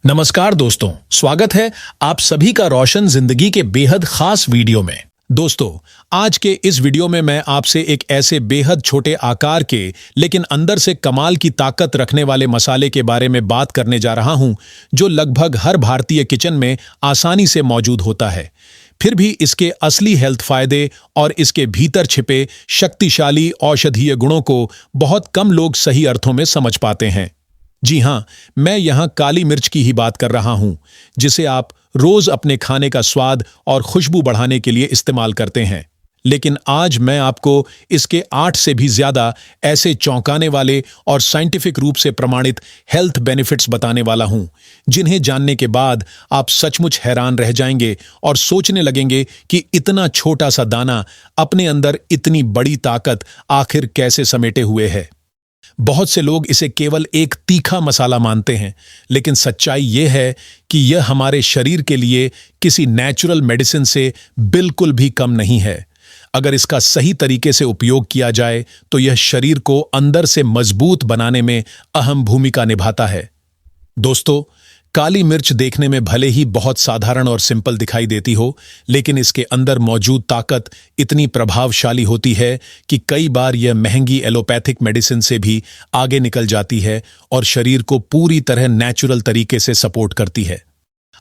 नमस्कार दोस्तों, स्वागत है आप सभी का रोशन जिंदगी के बेहद खास वीडियो में। दोस्तों, आज के इस वीडियो में मैं आपसे एक ऐसे बेहद छोटे आकार के लेकिन अंदर से कमाल की ताकत रखने वाले मसाले के बारे में बात करने जा रहा हूं, जो लगभग हर भारतीय किचन में आसानी से मौजूद होता है। फिर भी इसके असली हेल्थ फायदे और इसके भीतर छिपे शक्तिशाली औषधीय गुणों को बहुत कम लोग सही अर्थों में समझ पाते हैं। जी हां, मैं यहां काली मिर्च की ही बात कर रहा हूं, जिसे आप रोज अपने खाने का स्वाद और खुशबू बढ़ाने के लिए इस्तेमाल करते हैं। लेकिन आज मैं आपको इसके 8 से भी ज्यादा ऐसे चौंकाने वाले और साइंटिफिक रूप से प्रमाणित हेल्थ बेनिफिट्स बताने वाला हूं, जिन्हें जानने के बाद आप सचमुच हैरान रह जाएंगे और सोचने लगेंगे कि इतना छोटा सा दाना अपने अंदर इतनी बड़ी ताकत आखिर कैसे समेटे हुए है। बहुत से लोग इसे केवल एक तीखा मसाला मानते हैं, लेकिन सच्चाई यह है कि यह हमारे शरीर के लिए किसी नेचुरल मेडिसिन से बिल्कुल भी कम नहीं है। अगर इसका सही तरीके से उपयोग किया जाए तो यह शरीर को अंदर से मजबूत बनाने में अहम भूमिका निभाता है। दोस्तों, काली मिर्च देखने में भले ही बहुत साधारण और सिंपल दिखाई देती हो, लेकिन इसके अंदर मौजूद ताकत इतनी प्रभावशाली होती है कि कई बार यह महंगी एलोपैथिक मेडिसिन से भी आगे निकल जाती है और शरीर को पूरी तरह नेचुरल तरीके से सपोर्ट करती है।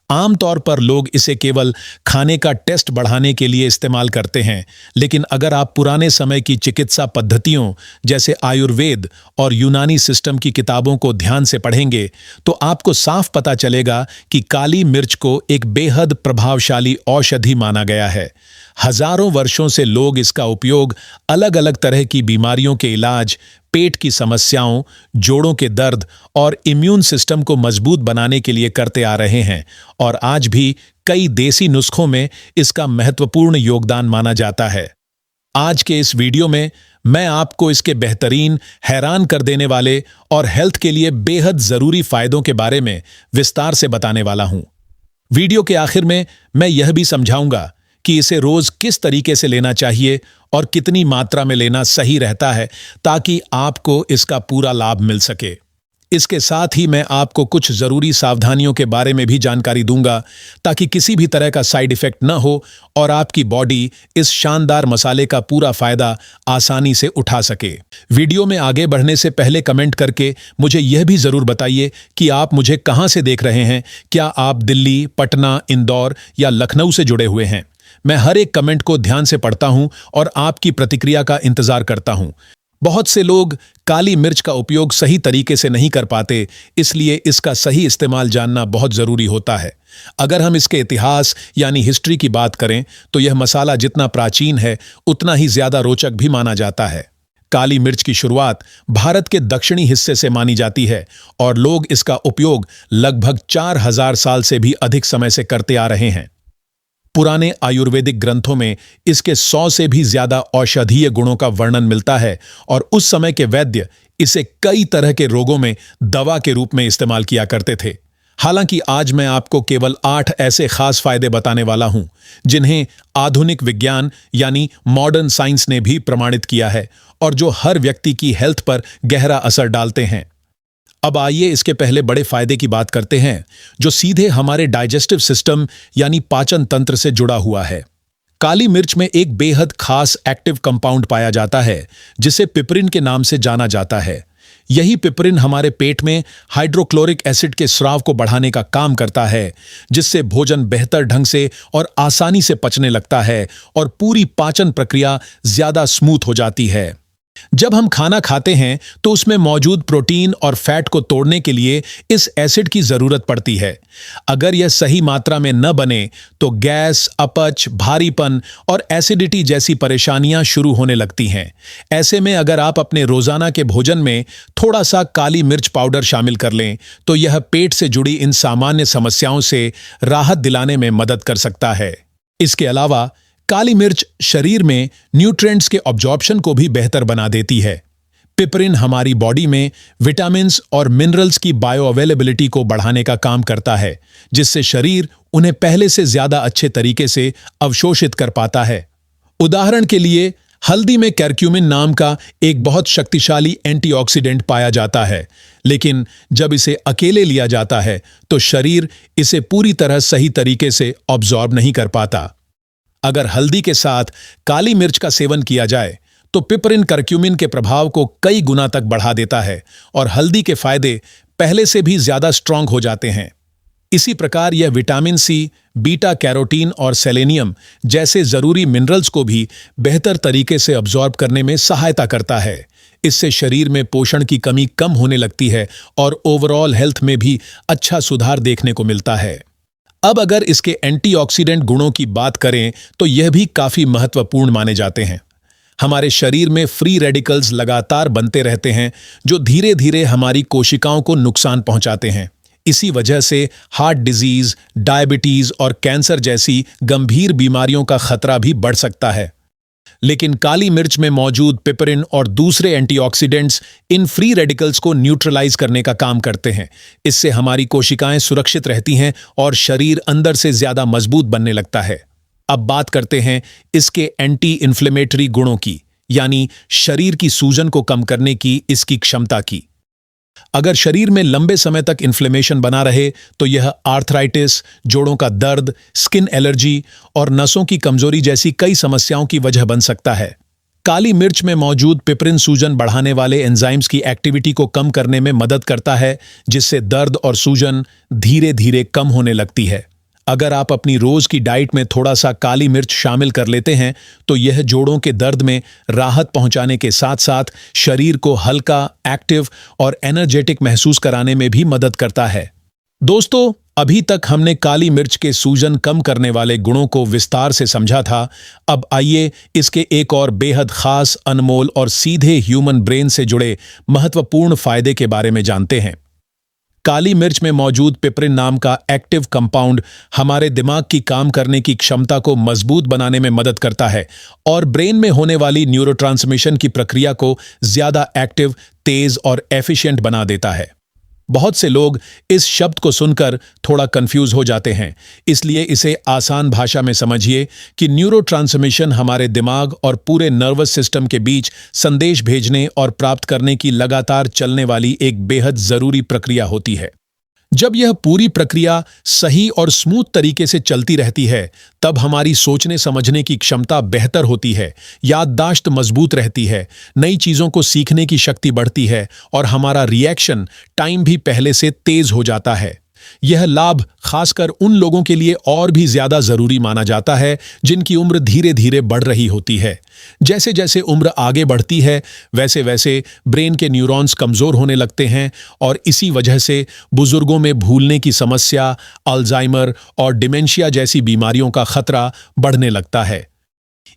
आमतौर पर लोग इसे केवल खाने का टेस्ट बढ़ाने के लिए इस्तेमाल करते हैं, लेकिन अगर आप पुराने समय की चिकित्सा पद्धतियों जैसे आयुर्वेद और यूनानी सिस्टम की किताबों को ध्यान से पढ़ेंगे तो आपको साफ पता चलेगा कि काली मिर्च को एक बेहद प्रभावशाली औषधि माना गया है। हजारों वर्षों से लोग इसका उपयोग अलग अलग तरह की बीमारियों के इलाज, पेट की समस्याओं, जोड़ों के दर्द और इम्यून सिस्टम को मजबूत बनाने के लिए करते आ रहे हैं, और आज भी कई देसी नुस्खों में इसका महत्वपूर्ण योगदान माना जाता है। आज के इस वीडियो में मैं आपको इसके बेहतरीन, हैरान कर देने वाले और हेल्थ के लिए बेहद जरूरी फायदों के बारे में विस्तार से बताने वाला हूं। वीडियो के आखिर में मैं यह भी समझाऊंगा कि इसे रोज किस तरीके से लेना चाहिए और कितनी मात्रा में लेना सही रहता है, ताकि आपको इसका पूरा लाभ मिल सके। इसके साथ ही मैं आपको कुछ जरूरी सावधानियों के बारे में भी जानकारी दूंगा, ताकि किसी भी तरह का साइड इफेक्ट न हो और आपकी बॉडी इस शानदार मसाले का पूरा फायदा आसानी से उठा सके। वीडियो में आगे बढ़ने से पहले कमेंट करके मुझे यह भी जरूर बताइए कि आप मुझे कहां से देख रहे हैं। क्या आप दिल्ली, पटना, इंदौर या लखनऊ से जुड़े हुए हैं? मैं हर एक कमेंट को ध्यान से पढ़ता हूं और आपकी प्रतिक्रिया का इंतजार करता हूं। बहुत से लोग काली मिर्च का उपयोग सही तरीके से नहीं कर पाते, इसलिए इसका सही इस्तेमाल जानना बहुत जरूरी होता है। अगर हम इसके इतिहास यानी हिस्ट्री की बात करें तो यह मसाला जितना प्राचीन है उतना ही ज्यादा रोचक भी माना जाता है। काली मिर्च की शुरुआत भारत के दक्षिणी हिस्से से मानी जाती है और लोग इसका उपयोग लगभग 4000 साल से भी अधिक समय से करते आ रहे हैं। पुराने आयुर्वेदिक ग्रंथों में इसके 100 से भी ज्यादा औषधीय गुणों का वर्णन मिलता है और उस समय के वैद्य इसे कई तरह के रोगों में दवा के रूप में इस्तेमाल किया करते थे। हालांकि आज मैं आपको केवल 8 ऐसे खास फायदे बताने वाला हूं, जिन्हें आधुनिक विज्ञान यानी मॉडर्न साइंस ने भी प्रमाणित किया है और जो हर व्यक्ति की हेल्थ पर गहरा असर डालते हैं। अब आइए इसके पहले बड़े फायदे की बात करते हैं, जो सीधे हमारे डाइजेस्टिव सिस्टम यानी पाचन तंत्र से जुड़ा हुआ है। काली मिर्च में एक बेहद खास एक्टिव कंपाउंड पाया जाता है, जिसे पिपरिन के नाम से जाना जाता है। यही पिपरिन हमारे पेट में हाइड्रोक्लोरिक एसिड के स्राव को बढ़ाने का काम करता है, जिससे भोजन बेहतर ढंग से और आसानी से पचने लगता है और पूरी पाचन प्रक्रिया ज्यादा स्मूथ हो जाती है। जब हम खाना खाते हैं तो उसमें मौजूद प्रोटीन और फैट को तोड़ने के लिए इस एसिड की जरूरत पड़ती है। अगर यह सही मात्रा में न बने तो गैस, अपच, भारीपन और एसिडिटी जैसी परेशानियां शुरू होने लगती हैं। ऐसे में अगर आप अपने रोजाना के भोजन में थोड़ा सा काली मिर्च पाउडर शामिल कर लें तो यह पेट से जुड़ी इन सामान्य समस्याओं से राहत दिलाने में मदद कर सकता है। इसके अलावा काली मिर्च शरीर में न्यूट्रिएंट्स के अब्जॉर्प्शन को भी बेहतर बना देती है। पिपरिन हमारी बॉडी में विटामिन्स और मिनरल्स की बायो अवेलेबिलिटी को बढ़ाने का काम करता है, जिससे शरीर उन्हें पहले से ज्यादा अच्छे तरीके से अवशोषित कर पाता है। उदाहरण के लिए हल्दी में करक्यूमिन नाम का एक बहुत शक्तिशाली एंटीऑक्सीडेंट पाया जाता है, लेकिन जब इसे अकेले लिया जाता है तो शरीर इसे पूरी तरह सही तरीके से ऑब्जॉर्ब नहीं कर पाता। अगर हल्दी के साथ काली मिर्च का सेवन किया जाए तो पिपरिन करक्यूमिन के प्रभाव को कई गुना तक बढ़ा देता है और हल्दी के फायदे पहले से भी ज्यादा स्ट्रांग हो जाते हैं। इसी प्रकार यह विटामिन सी, बीटा कैरोटीन और सेलेनियम जैसे जरूरी मिनरल्स को भी बेहतर तरीके से अब्जॉर्ब करने में सहायता करता है। इससे शरीर में पोषण की कमी कम होने लगती है और ओवरऑल हेल्थ में भी अच्छा सुधार देखने को मिलता है। अब अगर इसके एंटीऑक्सीडेंट गुणों की बात करें तो यह भी काफी महत्वपूर्ण माने जाते हैं। हमारे शरीर में फ्री रेडिकल्स लगातार बनते रहते हैं जो धीरे धीरे हमारी कोशिकाओं को नुकसान पहुंचाते हैं। इसी वजह से हार्ट डिजीज, डायबिटीज और कैंसर जैसी गंभीर बीमारियों का खतरा भी बढ़ सकता है। लेकिन काली मिर्च में मौजूद पिपरिन और दूसरे एंटीऑक्सीडेंट्स इन फ्री रेडिकल्स को न्यूट्रलाइज करने का काम करते हैं। इससे हमारी कोशिकाएं सुरक्षित रहती हैं और शरीर अंदर से ज्यादा मजबूत बनने लगता है। अब बात करते हैं इसके एंटी इन्फ्लेमेटरी गुणों की, यानी शरीर की सूजन को कम करने की इसकी क्षमता की। अगर शरीर में लंबे समय तक इन्फ्लेमेशन बना रहे तो यह आर्थराइटिस, जोड़ों का दर्द, स्किन एलर्जी और नसों की कमजोरी जैसी कई समस्याओं की वजह बन सकता है। काली मिर्च में मौजूद पिपरिन सूजन बढ़ाने वाले एंजाइम्स की एक्टिविटी को कम करने में मदद करता है, जिससे दर्द और सूजन धीरे धीरे कम होने लगती है। अगर आप अपनी रोज की डाइट में थोड़ा सा काली मिर्च शामिल कर लेते हैं तो यह जोड़ों के दर्द में राहत पहुंचाने के साथ साथ शरीर को हल्का, एक्टिव और एनर्जेटिक महसूस कराने में भी मदद करता है। दोस्तों, अभी तक हमने काली मिर्च के सूजन कम करने वाले गुणों को विस्तार से समझा था। अब आइए इसके एक और बेहद खास, अनमोल और सीधे ह्यूमन ब्रेन से जुड़े महत्वपूर्ण फायदे के बारे में जानते हैं। काली मिर्च में मौजूद पिपरिन नाम का एक्टिव कंपाउंड हमारे दिमाग की काम करने की क्षमता को मजबूत बनाने में मदद करता है और ब्रेन में होने वाली न्यूरोट्रांसमिशन की प्रक्रिया को ज्यादा एक्टिव, तेज और एफिशिएंट बना देता है। बहुत से लोग इस शब्द को सुनकर थोड़ा कंफ्यूज हो जाते हैं, इसलिए इसे आसान भाषा में समझिए कि न्यूरोट्रांसमिशन हमारे दिमाग और पूरे नर्वस सिस्टम के बीच संदेश भेजने और प्राप्त करने की लगातार चलने वाली एक बेहद जरूरी प्रक्रिया होती है। जब यह पूरी प्रक्रिया सही और स्मूथ तरीके से चलती रहती है तब हमारी सोचने समझने की क्षमता बेहतर होती है, याददाश्त मजबूत रहती है, नई चीजों को सीखने की शक्ति बढ़ती है और हमारा रिएक्शन टाइम भी पहले से तेज हो जाता है। यह लाभ खासकर उन लोगों के लिए और भी ज्यादा जरूरी माना जाता है जिनकी उम्र धीरे धीरे बढ़ रही होती है। जैसे जैसे उम्र आगे बढ़ती है वैसे वैसे ब्रेन के न्यूरॉन्स कमजोर होने लगते हैं और इसी वजह से बुजुर्गों में भूलने की समस्या, अल्जाइमर और डिमेंशिया जैसी बीमारियों का खतरा बढ़ने लगता है।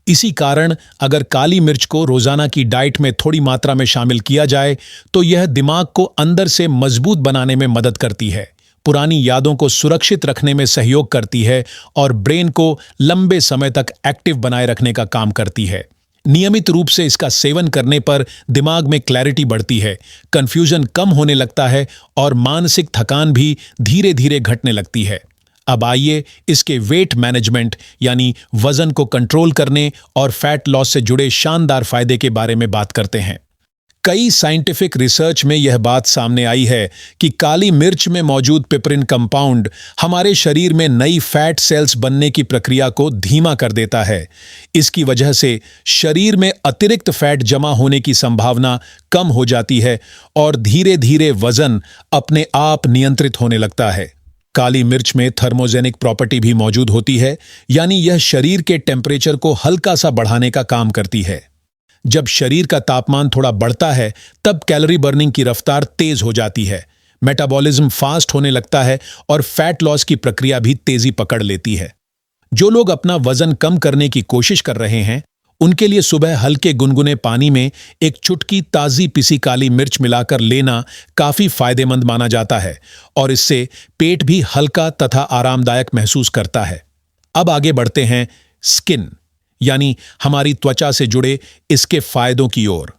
इसी कारण अगर काली मिर्च को रोजाना की डाइट में थोड़ी मात्रा में शामिल किया जाए तो यह दिमाग को अंदर से मजबूत बनाने में मदद करती है, पुरानी यादों को सुरक्षित रखने में सहयोग करती है और ब्रेन को लंबे समय तक एक्टिव बनाए रखने का काम करती है। नियमित रूप से इसका सेवन करने पर दिमाग में क्लैरिटी बढ़ती है, कंफ्यूजन कम होने लगता है और मानसिक थकान भी धीरे धीरे घटने लगती है। अब आइए इसके वेट मैनेजमेंट यानी वजन को कंट्रोल करने और फैट लॉस से जुड़े शानदार फायदे के बारे में बात करते हैं। कई साइंटिफिक रिसर्च में यह बात सामने आई है कि काली मिर्च में मौजूद पिपरिन कंपाउंड हमारे शरीर में नई फैट सेल्स बनने की प्रक्रिया को धीमा कर देता है। इसकी वजह से शरीर में अतिरिक्त फैट जमा होने की संभावना कम हो जाती है और धीरे धीरे वजन अपने आप नियंत्रित होने लगता है। काली मिर्च में थर्मोजेनिक प्रॉपर्टी भी मौजूद होती है, यानी यह शरीर के टेम्परेचर को हल्का सा बढ़ाने का काम करती है। जब शरीर का तापमान थोड़ा बढ़ता है तब कैलोरी बर्निंग की रफ्तार तेज हो जाती है, मेटाबॉलिज्म फास्ट होने लगता है और फैट लॉस की प्रक्रिया भी तेजी पकड़ लेती है। जो लोग अपना वजन कम करने की कोशिश कर रहे हैं उनके लिए सुबह हल्के गुनगुने पानी में एक चुटकी ताजी पिसी काली मिर्च मिलाकर लेना काफी फायदेमंद माना जाता है और इससे पेट भी हल्का तथा आरामदायक महसूस करता है। अब आगे बढ़ते हैं स्किन यानी हमारी त्वचा से जुड़े इसके फायदों की ओर।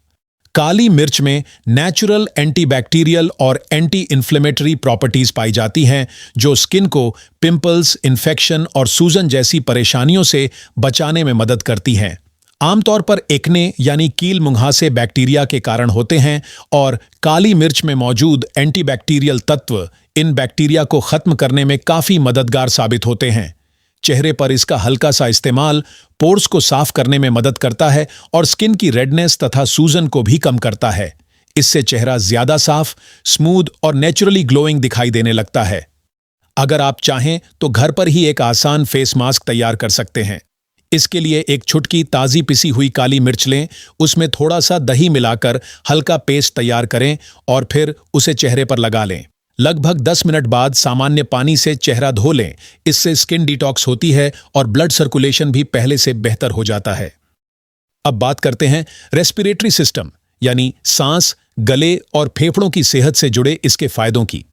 काली मिर्च में नेचुरल एंटीबैक्टीरियल और एंटी इन्फ्लेमेटरी प्रॉपर्टीज पाई जाती हैं जो स्किन को पिंपल्स, इन्फेक्शन और सूजन जैसी परेशानियों से बचाने में मदद करती हैं। आमतौर पर एक्ने यानी कील मुंहासे बैक्टीरिया के कारण होते हैं और काली मिर्च में मौजूद एंटीबैक्टीरियल तत्व इन बैक्टीरिया को खत्म करने में काफी मददगार साबित होते हैं। चेहरे पर इसका हल्का सा इस्तेमाल पोर्स को साफ करने में मदद करता है और स्किन की रेडनेस तथा सूजन को भी कम करता है। इससे चेहरा ज्यादा साफ, स्मूथ और नेचुरली ग्लोइंग दिखाई देने लगता है। अगर आप चाहें तो घर पर ही एक आसान फेस मास्क तैयार कर सकते हैं। इसके लिए एक चुटकी ताजी पिसी हुई काली मिर्च लें, उसमें थोड़ा सा दही मिलाकर हल्का पेस्ट तैयार करें और फिर उसे चेहरे पर लगा लें। लगभग 10 मिनट बाद सामान्य पानी से चेहरा धो लें। इससे स्किन डिटॉक्स होती है और ब्लड सर्कुलेशन भी पहले से बेहतर हो जाता है। अब बात करते हैं रेस्पिरेटरी सिस्टम यानी सांस, गले और फेफड़ों की सेहत से जुड़े इसके फायदों की।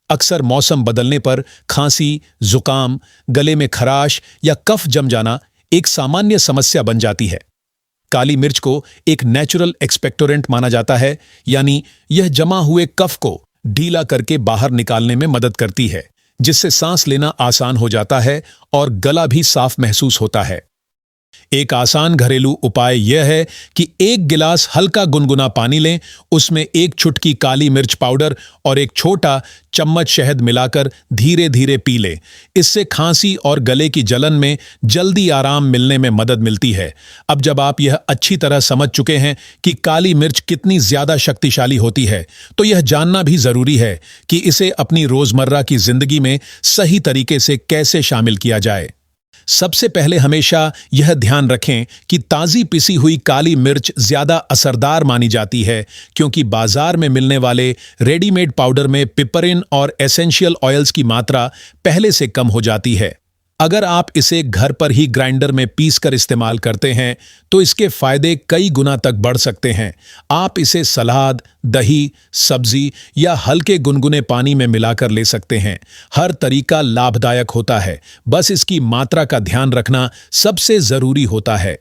अक्सर मौसम बदलने पर खांसी, जुकाम, गले में खराश या कफ जम जाना एक सामान्य समस्या बन जाती है। काली मिर्च को एक नेचुरल एक्सपेक्टोरेंट माना जाता है, यानी यह जमा हुए कफ को ढीला करके बाहर निकालने में मदद करती है, जिससे सांस लेना आसान हो जाता है और गला भी साफ महसूस होता है। एक आसान घरेलू उपाय यह है कि एक गिलास हल्का गुनगुना पानी लें, उसमें एक चुटकी काली मिर्च पाउडर और एक छोटा चम्मच शहद मिलाकर धीरे धीरे पी लें। इससे खांसी और गले की जलन में जल्दी आराम मिलने में मदद मिलती है। अब जब आप यह अच्छी तरह समझ चुके हैं कि काली मिर्च कितनी ज्यादा शक्तिशाली होती है, तो यह जानना भी जरूरी है कि इसे अपनी रोजमर्रा की जिंदगी में सही तरीके से कैसे शामिल किया जाए। सबसे पहले हमेशा यह ध्यान रखें कि ताज़ी पिसी हुई काली मिर्च ज़्यादा असरदार मानी जाती है, क्योंकि बाजार में मिलने वाले रेडीमेड पाउडर में पिपरिन और एसेंशियल ऑयल्स की मात्रा पहले से कम हो जाती है। अगर आप इसे घर पर ही ग्राइंडर में पीसकर इस्तेमाल करते हैं तो इसके फायदे कई गुना तक बढ़ सकते हैं। आप इसे सलाद, दही, सब्जी या हल्के गुनगुने पानी में मिलाकर ले सकते हैं। हर तरीका लाभदायक होता है, बस इसकी मात्रा का ध्यान रखना सबसे जरूरी होता है।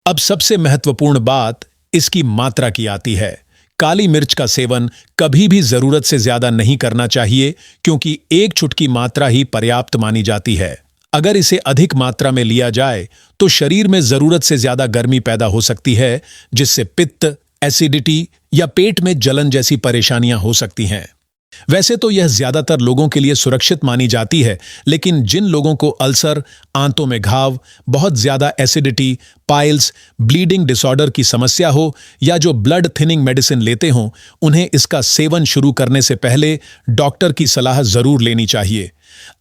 अब सबसे महत्वपूर्ण बात इसकी मात्रा की आती है। काली मिर्च का सेवन कभी भी जरूरत से ज्यादा नहीं करना चाहिए, क्योंकि एक चुटकी मात्रा ही पर्याप्त मानी जाती है। अगर इसे अधिक मात्रा में लिया जाए तो शरीर में जरूरत से ज्यादा गर्मी पैदा हो सकती है, जिससे पित्त, एसिडिटी या पेट में जलन जैसी परेशानियां हो सकती हैं। वैसे तो यह ज्यादातर लोगों के लिए सुरक्षित मानी जाती है, लेकिन जिन लोगों को अल्सर, आंतों में घाव, बहुत ज्यादा एसिडिटी, पाइल्स, ब्लीडिंग डिसऑर्डर की समस्या हो या जो ब्लड थिनिंग मेडिसिन लेते हों, उन्हें इसका सेवन शुरू करने से पहले डॉक्टर की सलाह जरूर लेनी चाहिए।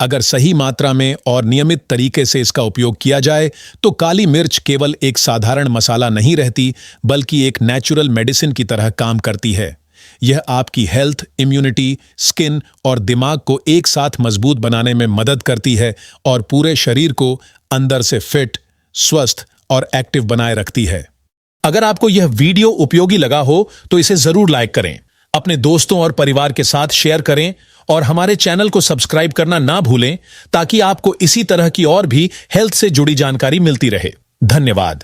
अगर सही मात्रा में और नियमित तरीके से इसका उपयोग किया जाए तो काली मिर्च केवल एक साधारण मसाला नहीं रहती, बल्कि एक नेचुरल मेडिसिन की तरह काम करती है। यह आपकी हेल्थ, इम्यूनिटी, स्किन और दिमाग को एक साथ मजबूत बनाने में मदद करती है और पूरे शरीर को अंदर से फिट, स्वस्थ और एक्टिव बनाए रखती है। अगर आपको यह वीडियो उपयोगी लगा हो तो इसे जरूर लाइक करें, अपने दोस्तों और परिवार के साथ शेयर करें और हमारे चैनल को सब्सक्राइब करना ना भूलें, ताकि आपको इसी तरह की और भी हेल्थ से जुड़ी जानकारी मिलती रहे। धन्यवाद।